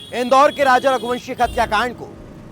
इंदौर के राजा रघुवंशी हत्याकांड को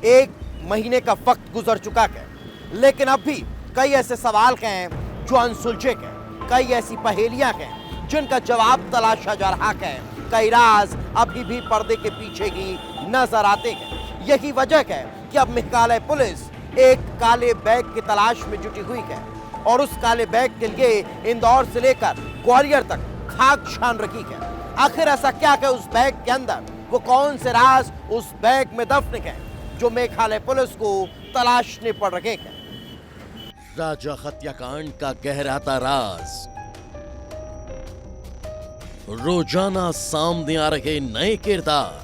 1 महीने का वक्त गुजर चुका है, लेकिन अब भी कई ऐसे सवाल हैं जो अनसुलझे हैं, कई ऐसी पहेलियां हैं जिनका जवाब तलाशा जा रहा है, कई राज अभी भी पर्दे के पीछे ही नजर आते हैं। यही वजह है कि अब मेघालय पुलिस एक काले बैग की तलाश में जुटी हुई है और उस काले बैग के लिए इंदौर से लेकर ग्वालियर तक खाक छान रखी है। आखिर ऐसा क्या है उस बैग के अंदर, वो कौन से राज उस बैग में दफन है जो मेघालय पुलिस को तलाशने पड़ रहे हैं। राजा हत्याकांड का गहराता राज, रोजाना सामने आ रहे नए किरदार,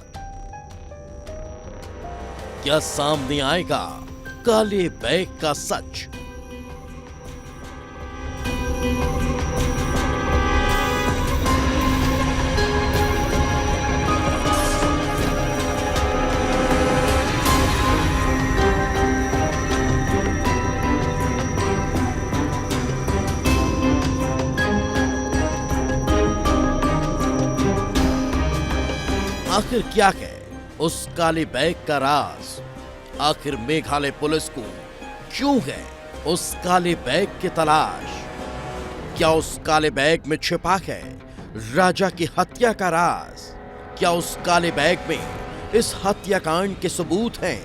क्या सामने आएगा काले बैग का सच? आखिर क्या है उस काले बैग का राज? आखिर मेघालय पुलिस को क्यों है उस काले बैग की तलाश? क्या उस काले बैग में छिपा है राजा की हत्या का राज? क्या उस काले बैग में इस हत्याकांड के सबूत हैं?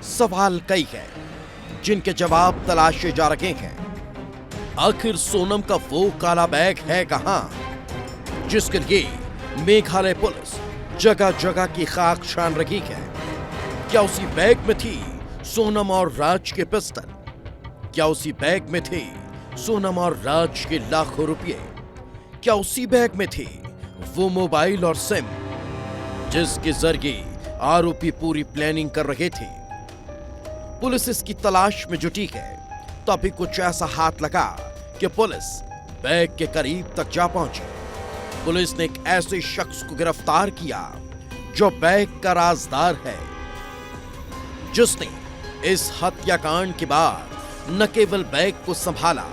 सवाल कई हैं जिनके जवाब तलाशे जा रहे हैं। आखिर सोनम का वो काला बैग है कहां जिसके लिए मेघालय पुलिस जगह जगह की खाक छान रही है? क्या उसी बैग में थी सोनम और राज के पिस्टल? क्या उसी बैग में थे सोनम और राज के लाखों रुपए? क्या उसी बैग में थे वो मोबाइल और सिम जिसके जरिए आरोपी पूरी प्लानिंग कर रहे थे? पुलिस इसकी तलाश में जुटी है, तभी कुछ ऐसा हाथ लगा कि पुलिस बैग के करीब तक जा पहुंची। पुलिस ने एक ऐसे शख्स को गिरफ्तार किया जो बैग का राजदार है, जिसने इस हत्याकांड के बाद न केवल बैग को संभाला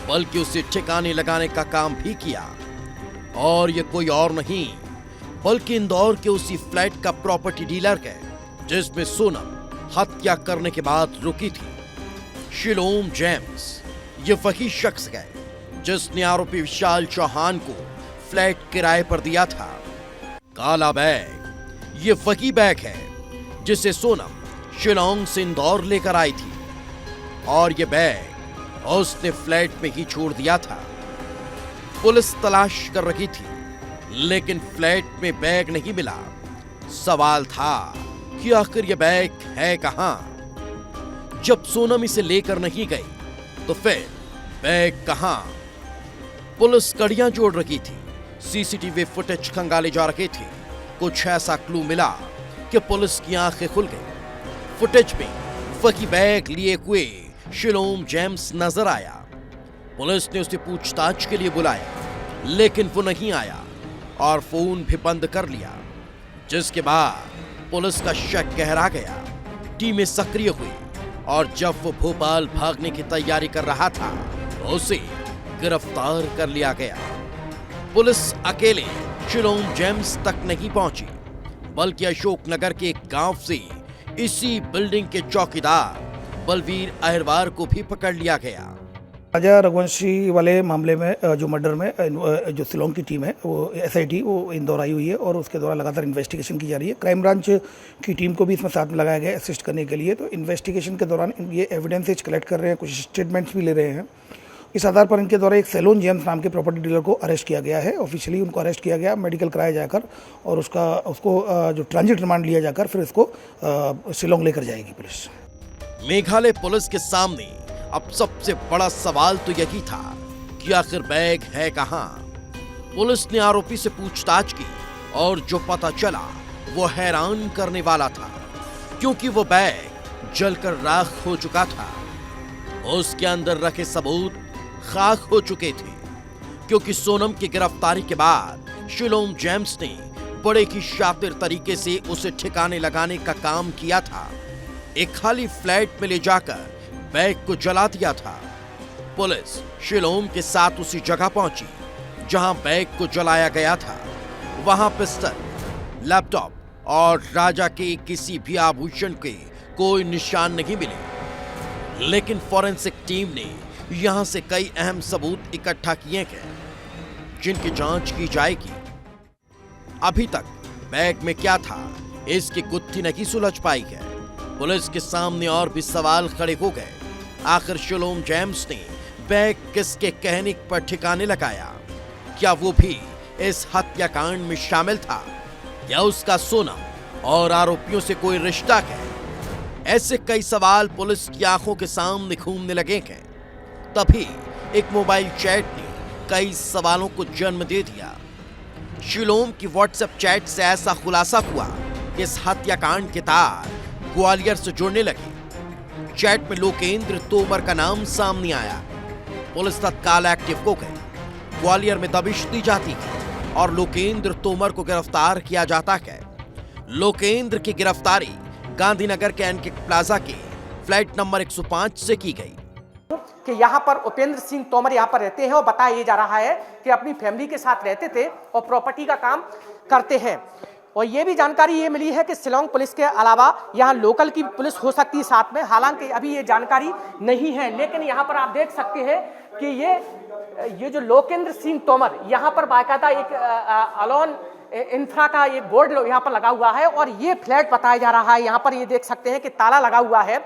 बल्कि उसे ठिकाने लगाने का काम भी किया। और ये कोई और नहीं बल्कि इंदौर के उसी फ्लैट का प्रॉपर्टी डीलर है जिसमें सोनम हत्या करने के बाद रुकी थी। शिलोम जेम्स ये वही शख्स है जिसने आरोपी विशाल चौहान को फ्लैट किराए पर दिया था। काला बैग ये वही बैग है जिसे सोनम शिलोंग से इंदौर लेकर आई थी और ये बैग उसने फ्लैट में ही छोड़ दिया था। पुलिस तलाश कर रही थी लेकिन फ्लैट में बैग नहीं मिला। सवाल था कि आखिर ये बैग है कहां? जब सोनम इसे लेकर नहीं गई तो फिर बैग कहां? पुलिस कड़ियां जोड़ रही थी, सीसीटीवी फुटेज खंगाले जा रहे थे। कुछ ऐसा क्लू मिला कि पुलिस की आंखें खुल गई। फुटेज में वही बैग लिए हुए शिलोम जेम्स नजर आया। पुलिस ने उसे पूछताछ के लिए बुलाया लेकिन वो नहीं आया और फोन भी बंद कर लिया, जिसके बाद पुलिस का शक गहरा गया। टीमें सक्रिय हुई और जब वो भोपाल भागने की तैयारी कर रहा था तो उसे गिरफ्तार कर लिया गया। पुलिस अकेले शिलोम जेम्स तक नहीं पहुंची बल्कि अशोकनगर के एक गांव से इसी बिल्डिंग के चौकीदार बलवीर अहिरवार को भी पकड़ लिया गया। राजा रघुवंशी वाले मामले में जो मर्डर में जो शिलोंग की टीम है वो एसआईटी वो इंदौर आई हुई है और उसके द्वारा लगातार इन्वेस्टिगेशन की जा रही है। क्राइम ब्रांच की टीम को भी इसमें साथ में लगाया गया है असिस्ट करने के लिए। तो इन्वेस्टिगेशन के दौरान ये एविडेंसेज कलेक्ट कर रहे हैं, कुछ स्टेटमेंट्स भी ले रहे हैं। इस आधार पर इनके द्वारा एक सेलोन जेम्स नाम के प्रॉपर्टी डीलर को अरेस्ट किया गया है। ऑफिशियली उनको अरेस्ट किया गया, मेडिकल कराया जाकर और उसको जो ट्रांजिट रिमांड लिया जाकर फिर इसको शिलोंग लेकर जाएगी पुलिस। मेघालय पुलिस के सामने अब सबसे बड़ा सवाल तो यही था कि आखिर बैग है कहां? पुलिस ने आरोपी से पूछताछ की और जो पता चला वो हैरान करने वाला था, क्योंकि वो बैग जलकर राख हो चुका था। उसके अंदर रखे सबूत खाक हो चुके थे, क्योंकि सोनम की गिरफ्तारी के बाद शिलोम जेम्स ने बड़े ही शातिर तरीके से उसे ठिकाने लगाने का काम किया था। एक खाली फ्लैट में ले जाकर बैग को जला दिया था। पुलिस शिलोम के साथ उसी जगह पहुंची जहां बैग को जलाया गया था। वहां पिस्टल, लैपटॉप और राजा के किसी भी आभूषण के कोई निशान नहीं मिले। लेकिन फॉरेंसिक टीम ने यहां से कई अहम सबूत इकट्ठा किए गए जिनकी जांच की जाएगी। अभी तक बैग में क्या था इसकी गुत्थी नहीं सुलझ पाई है। पुलिस के सामने और भी सवाल खड़े हो गए। आखिर शिलोम जेम्स ने बैग किसके कहने पर ठिकाने लगाया? क्या वो भी इस हत्याकांड में शामिल था या उसका सोनम और आरोपियों से कोई रिश्ता है? ऐसे कई सवाल पुलिस की आंखों के सामने घूमने लगे हैं। तभी एक मोबाइल चैट ने कई सवालों को जन्म दे दिया। शिलोम की व्हाट्सएप चैट से ऐसा खुलासा हुआ कि इस हत्याकांड के तार ग्वालियर से जुड़ने लगे। चैट में लोकेंद्र तोमर का नाम सामने आया। पुलिस तत्काल एक्टिव हो गई। ग्वालियर में दबिश दी जाती है और लोकेंद्र तोमर को गिरफ्तार किया जाता है। लोकेंद्र की गिरफ्तारी गांधीनगर के एनके प्लाजा के फ्लैट नंबर 105 से की गई। कि यहाँ पर उपेंद्र सिंह तोमर यहाँ पर रहते हैं और बताया ये जा रहा है कि अपनी फैमिली के साथ रहते थे और प्रॉपर्टी का काम करते हैं। और ये भी जानकारी ये मिली है कि शिलोंग पुलिस के अलावा यहाँ लोकल की पुलिस हो सकती है साथ में। हालांकि अभी ये जानकारी नहीं है, लेकिन यहाँ पर आप देख सकते हैं कि ये जो लोकेंद्र सिंह तोमर यहाँ पर बाकायदा एक अलोन इंफ्रा का एक बोर्ड यहाँ पर लगा हुआ है और ये फ्लैट बताया जा रहा है। यहाँ पर ये देख सकते हैं कि ताला लगा हुआ है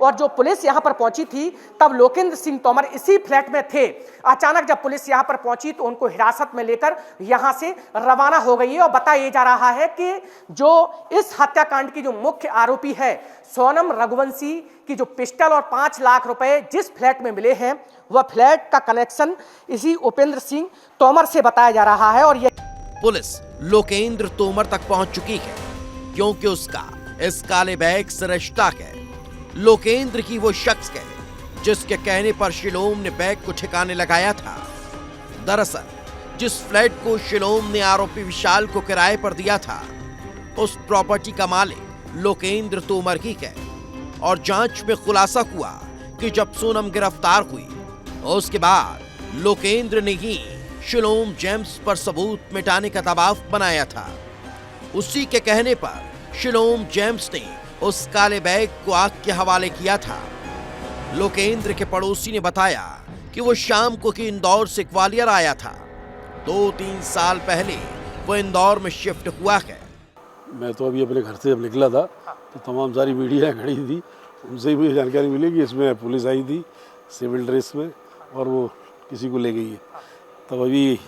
और जो पुलिस यहाँ पर पहुंची थी तब लोकेंद्र सिंह तोमर इसी फ्लैट में थे। अचानक जब पुलिस यहाँ पर पहुंची तो उनको हिरासत में लेकर यहाँ से रवाना हो गई है और बताया जा रहा है कि जो इस हत्याकांड की जो मुख्य आरोपी है सोनम रघुवंशी की जो पिस्टल और 5 लाख रुपए जिस फ्लैट में मिले हैं वह फ्लैट का कनेक्शन इसी उपेंद्र सिंह तोमर से बताया जा रहा है। और ये पुलिस लोकेंद्र तोमर तक पहुंच चुकी है क्योंकि उसका इस काले बैग से रिश्ता है। लोकेंद्र की वो शख्स है जिसके कहने पर शिलोम ने बैग को ठिकाने लगाया था। दरअसल जिस फ्लैट को शिलोम ने आरोपी विशाल को किराए पर दिया था उस प्रॉपर्टी का मालिक लोकेंद्र तोमर ही है। और जांच में खुलासा हुआ कि जब सोनम गिरफ्तार हुई उसके बाद लोकेंद्र ने ही शिलोम जेम्स पर सबूत मिटाने का दबाव बनाया था। उसी के कहने पर शिलोम जेम्स ने उस काले बैग को आग के हवाले किया था। लोकेंद्र के पड़ोसी ने बताया कि वो शाम को कि इंदौर से ग्वालियर आया था। 2-3 साल पहले वो इंदौर में शिफ्ट हुआ है। मैं तो अभी अपने घर से जब निकला था तो तमाम सारी मीडिया खड़ी थी, उनसे ही मुझे जानकारी मिली कि इसमें पुलिस आई थी सिविल ड्रेस में और वो किसी को ले गई है। तब अभी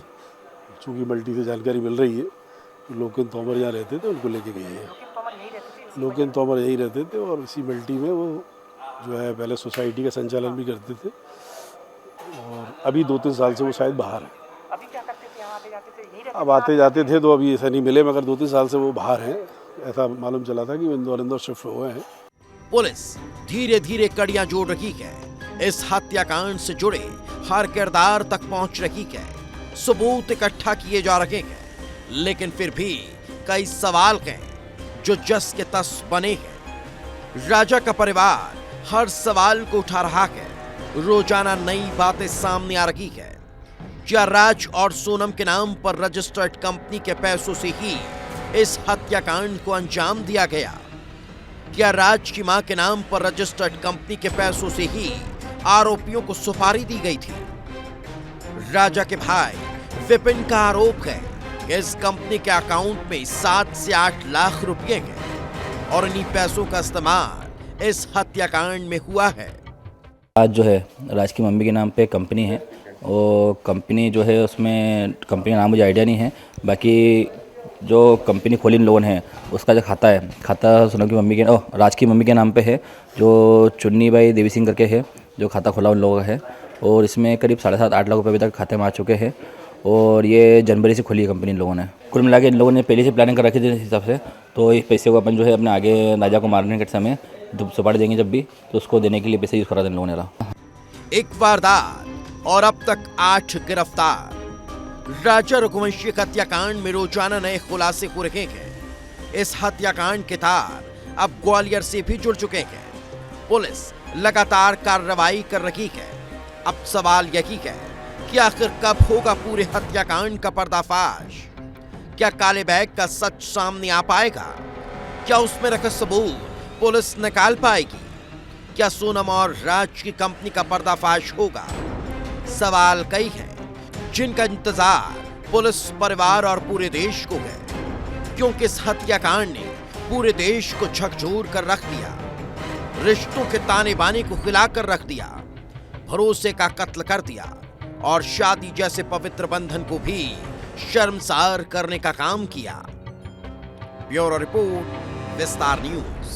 चूँकि मल्टी से जानकारी मिल रही है कि लोकेंद्र तोमर यहाँ रहते थे उनको लेके गई है। लोकेंद्र तोमर यही रहते थे और इसी मल्टी में वो जो है पहले सोसाइटी का संचालन भी करते थे और अभी 2-3 साल से वो शायद बाहर है। अभी क्या करते थे? यहाँ आते जाते थे? यही रहते अब आते जाते थे तो अभी ऐसा नहीं मिले, मगर 2-3 साल से वो बाहर हैं। ऐसा मालूम चला था कि वो इंदौर शिफ्ट हुए हैं। पुलिस धीरे धीरे कड़ियां जोड़ रही है। इस हत्याकांड से जुड़े हर किरदार तक पहुंच रही है। सबूत इकट्ठा किए जा रहे हैं, लेकिन फिर भी कई सवाल हैं जो जस के तस बने हैं। राजा का परिवार हर सवाल को उठा रहा है। रोजाना नई बातें सामने आ रही है। क्या राज और सोनम के नाम पर रजिस्टर्ड कंपनी के पैसों से ही इस हत्याकांड को अंजाम दिया गया? क्या राज की मां के नाम पर रजिस्टर्ड कंपनी के पैसों से ही आरोपियों को सुपारी दी गई थी? राजा के भाई विपिन का आरोप है कि इस कंपनी के अकाउंट में 7 से 8 लाख रुपए हैं और इन्हीं पैसों का इस्तेमाल इस हत्याकांड में हुआ है। आज जो है राज की मम्मी के नाम पे कंपनी है और कंपनी जो है उसमें कंपनी का नाम मुझे आइडिया नहीं है। बाकी जो कंपनी खोली इन लोगों ने उसका जो खाता है, खाता सोनम की मम्मी के राज की मम्मी के नाम पे है, जो चुन्नी बाई देवी सिंह करके है जो खाता खोला उन लोगों का है। और इसमें करीब 7.5-8 लाख रुपये अभी तक खाते में आ चुके हैं और ये जनवरी से खुली है कंपनी इन लोगों ने। कुल मिला के इन लोगों ने पहले से प्लानिंग कर रखी थी इस हिसाब से। तो इस पैसे को अपन जो है अपने आगे राजा को मारने के समय जब सुपारी देंगे जब भी तो उसको देने के लिए पैसे यूज़ करा था इन लोगों ने। एक वारदात और अब तक 8 गिरफ्तार। राजा रघुवंशी हत्याकांड में रोजाना नए खुलासे हो रहे हैं। इस हत्याकांड के तार अब ग्वालियर से भी जुड़ चुके हैं। पुलिस लगातार कार्रवाई कर रही है। अब सवाल यही है कि आखिर कब होगा पूरे हत्याकांड का पर्दाफाश? क्या काले बैग का सच सामने आ पाएगा क्या उसमें रखे सबूत पुलिस निकाल पाएगी? क्या सोनम और राज की कंपनी का पर्दाफाश होगा? सवाल कई हैं जिनका इंतजार पुलिस, परिवार और पूरे देश को है, क्योंकि इस हत्याकांड ने पूरे देश को झकझोर कर रख दिया, रिश्तों के ताने बाने को हिलाकर रख दिया, भरोसे का कत्ल कर दिया और शादी जैसे पवित्र बंधन को भी शर्मसार करने का काम किया। ब्यूरो रिपोर्ट, विस्तार न्यूज।